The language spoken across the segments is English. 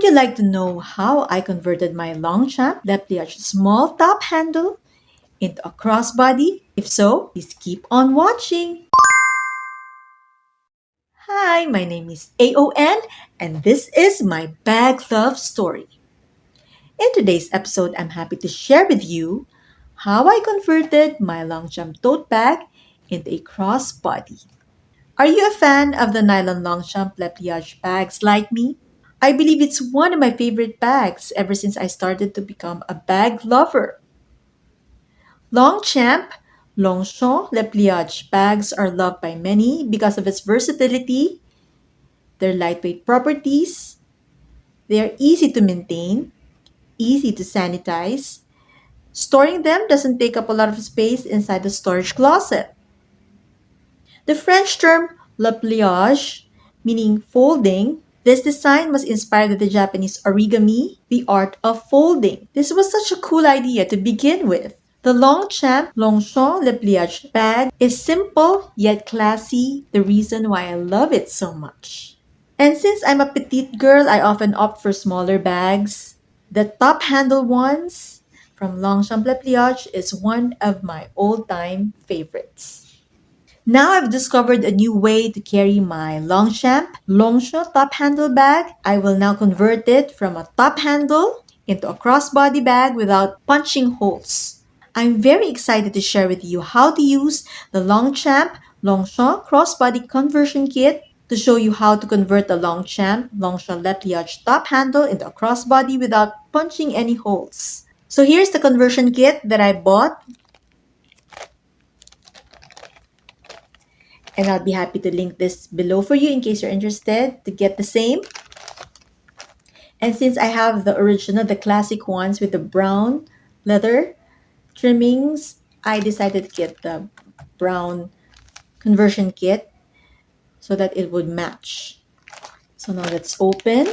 Would you like to know how I converted my Longchamp Le Pliage small top handle into a crossbody? If so, please keep on watching. Hi, my name is AON and this is my BagLove story. In today's episode, I'm happy to share with you how I converted my Longchamp tote bag into a crossbody. Are you a fan of the nylon Longchamp Le Pliage bags like me? I believe it's one of my favorite bags ever since I started to become a bag lover. Longchamp Longchamp Le Pliage bags are loved by many because of its versatility, their lightweight properties, they are easy to maintain, easy to sanitize. Storing them doesn't take up a lot of space inside the storage closet. The French term le pliage, meaning folding, this design was inspired with the Japanese origami, the art of folding. This was such a cool idea to begin with. The Longchamp Le Pliage bag is simple yet classy, the reason why I love it so much. And since I'm a petite girl, I often opt for smaller bags. The top handle ones from Longchamp Le Pliage is one of my all-time favorites. Now I've discovered a new way to carry my Longchamp top handle bag. I will now convert it from a top handle into a crossbody bag without punching holes. I'm very excited to share with you how to use the Longchamp crossbody conversion kit to show you how to convert the Longchamp Le Pliage top handle into a crossbody without punching any holes. So here's the conversion kit that I bought, and I'll be happy to link this below for you in case you're interested to get the same. And since I have the original, the classic ones with the brown leather trimmings, I decided to get the brown conversion kit so that it would match. So now let's open.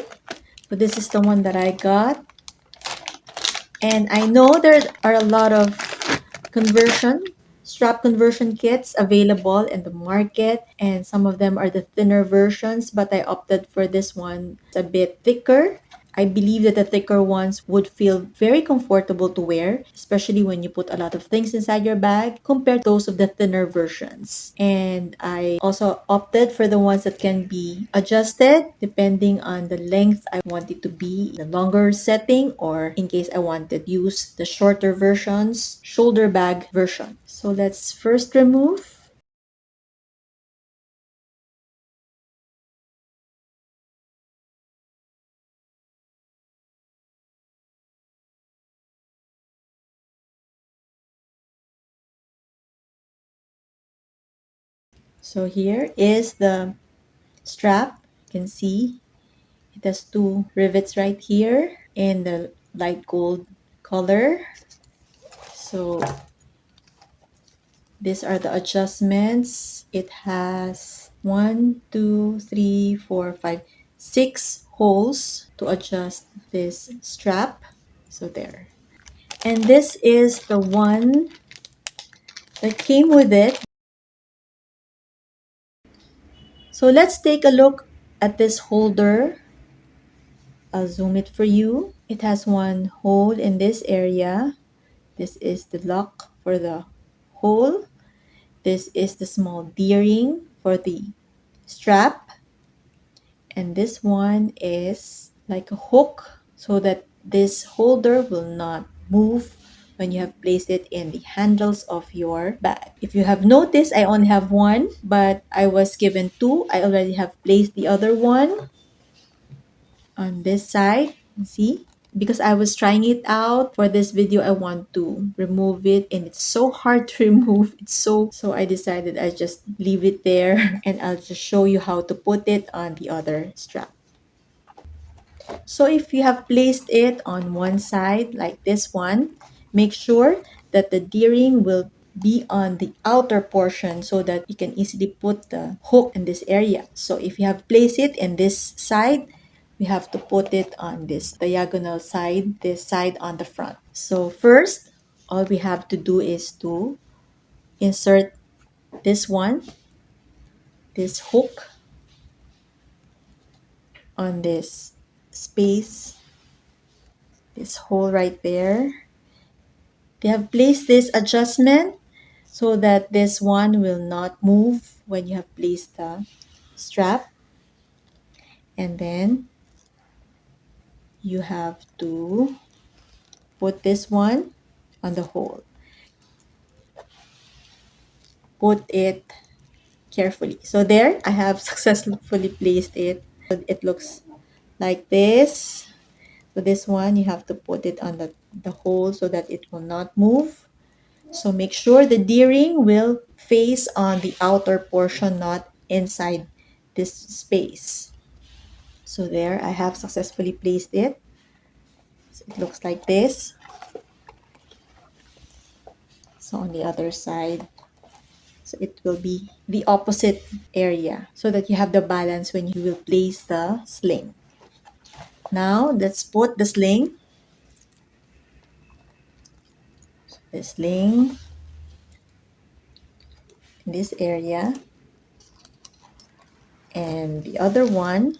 So this is the one that I got. And I know there are a lot of strap conversion kits available in the market, and some of them are the thinner versions, but I opted for this one. It's a bit thicker. I believe that the thicker ones would feel very comfortable to wear, especially when you put a lot of things inside your bag compared to those of the thinner versions. And I also opted for the ones that can be adjusted depending on the length I want it to be, the longer setting, or in case I wanted to use the shorter versions, shoulder bag version. So let's first remove. So here is the strap. You can see it has two rivets right here in the light gold color. So these are the adjustments. It has 6 holes to adjust this strap. So there. And this is the one that came with it. So let's take a look at this holder. I'll zoom it for you. It has one hole in this area. This is the lock for the hole. This is the small D-ring for the strap. And this one is like a hook so that this holder will not move when you have placed it in the handles of your bag. If you have noticed, I only have one, but I was given two. I already have placed the other one on this side. See? Because I was trying it out for this video, I want to remove it and it's so hard to remove. So I decided I just leave it there and I'll just show you how to put it on the other strap. So if you have placed it on one side like this one, make sure that the D-ring will be on the outer portion so that you can easily put the hook in this area. So if you have placed it in this side, we have to put it on this diagonal side, this side on the front. So first, all we have to do is to insert this one, this hook on this space, this hole right there. They have placed this adjustment so that this one will not move when you have placed the strap. And then you have to put this one on the hole. Put it carefully. So there, I have successfully placed it. It looks like this. So this one, you have to put it on the hole so that it will not move. So make sure the D-ring will face on the outer portion, not inside this space. So there, I have successfully placed it. So it looks like this. So on the other side, so it will be the opposite area so that you have the balance when you will place the sling. Now, let's put the sling. The sling in this area. And the other one,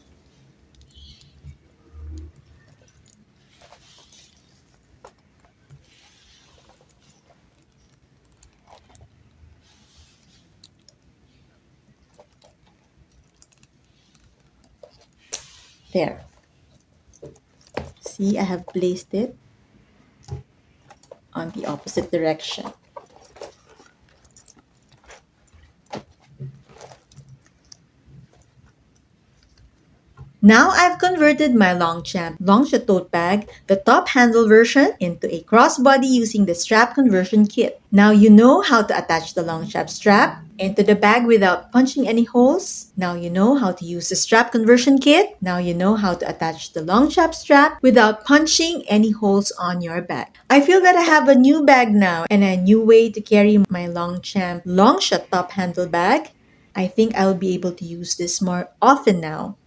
there. See, I have placed it on the opposite direction. Now I've converted my Longchamp tote bag, the top handle version, into a crossbody using the strap conversion kit. Now you know how to attach the Longchamp strap into the bag without punching any holes. Now you know how to use the strap conversion kit. Now you know how to attach the Longchamp strap without punching any holes on your bag. I feel that I have a new bag now and a new way to carry my Longchamp Longshot top handle bag. I think I'll be able to use this more often now.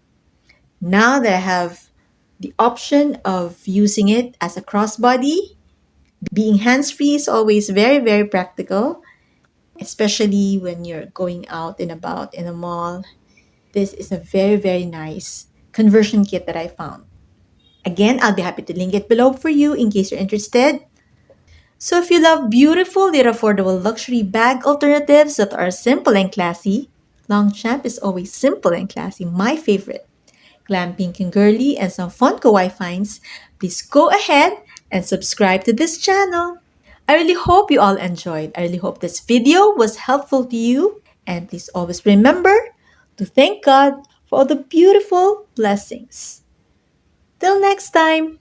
Now that I have the option of using it as a crossbody, being hands-free is always very, very practical, especially when you're going out and about in a mall. This is a very, very nice conversion kit that I found. Again, I'll be happy to link it below for you in case you're interested. So if you love beautiful yet affordable luxury bag alternatives that are simple and classy, Longchamp is always simple and classy, my favorite. Glam pink and girly, and some fun kawaii finds, please go ahead and subscribe to this channel. I really hope you all enjoyed. I really hope this video was helpful to you. And please always remember to thank God for all the beautiful blessings. Till next time.